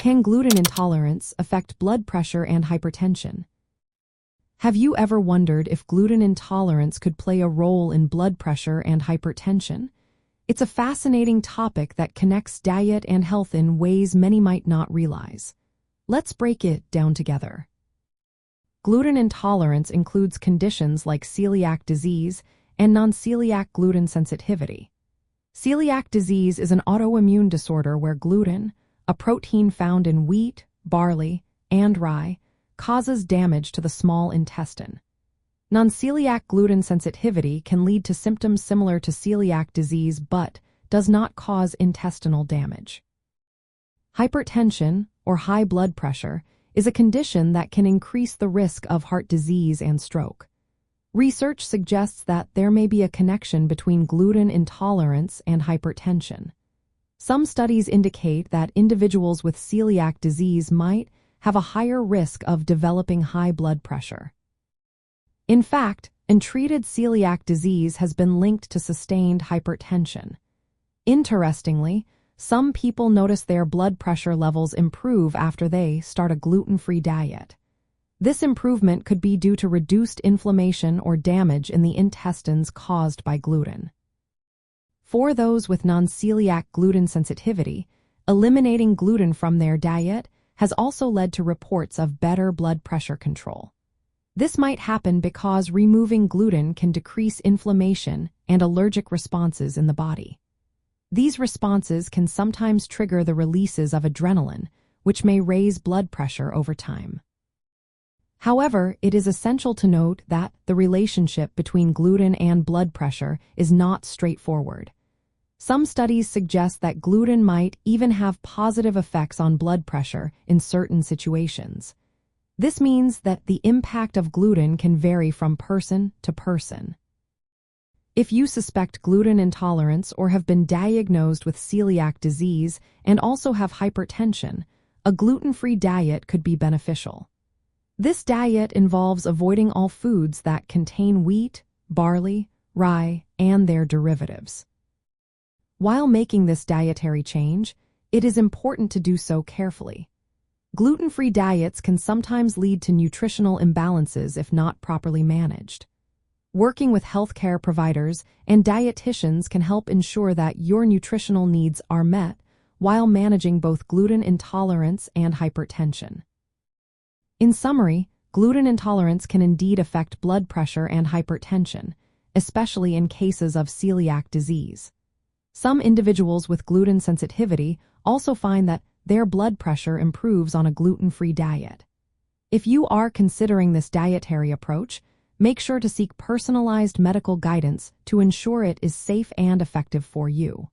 Can gluten intolerance affect blood pressure and hypertension? Have you ever wondered if gluten intolerance could play a role in blood pressure and hypertension? It's a fascinating topic that connects diet and health in ways many might not realize. Let's break it down together. Gluten intolerance includes conditions like celiac disease and non-celiac gluten sensitivity. Celiac disease is an autoimmune disorder where gluten, a protein found in wheat, barley, and rye, causes damage to the small intestine. Non-celiac gluten sensitivity can lead to symptoms similar to celiac disease but does not cause intestinal damage. Hypertension, or high blood pressure, is a condition that can increase the risk of heart disease and stroke. Research suggests that there may be a connection between gluten intolerance and hypertension. Some studies indicate that individuals with celiac disease might have a higher risk of developing high blood pressure. In fact, untreated celiac disease has been linked to sustained hypertension. Interestingly, some people notice their blood pressure levels improve after they start a gluten-free diet. This improvement could be due to reduced inflammation or damage in the intestines caused by gluten. For those with non-celiac gluten sensitivity, eliminating gluten from their diet has also led to reports of better blood pressure control. This might happen because removing gluten can decrease inflammation and allergic responses in the body. These responses can sometimes trigger the releases of adrenaline, which may raise blood pressure over time. However, it is essential to note that the relationship between gluten and blood pressure is not straightforward. Some studies suggest that gluten might even have positive effects on blood pressure in certain situations. This means that the impact of gluten can vary from person to person. If you suspect gluten intolerance or have been diagnosed with celiac disease and also have hypertension, a gluten-free diet could be beneficial. This diet involves avoiding all foods that contain wheat, barley, rye, and their derivatives. While making this dietary change, it is important to do so carefully. Gluten-free diets can sometimes lead to nutritional imbalances if not properly managed. Working with healthcare providers and dietitians can help ensure that your nutritional needs are met while managing both gluten intolerance and hypertension. In summary, gluten intolerance can indeed affect blood pressure and hypertension, especially in cases of celiac disease. Some individuals with gluten sensitivity also find that their blood pressure improves on a gluten-free diet. If you are considering this dietary approach, make sure to seek personalized medical guidance to ensure it is safe and effective for you.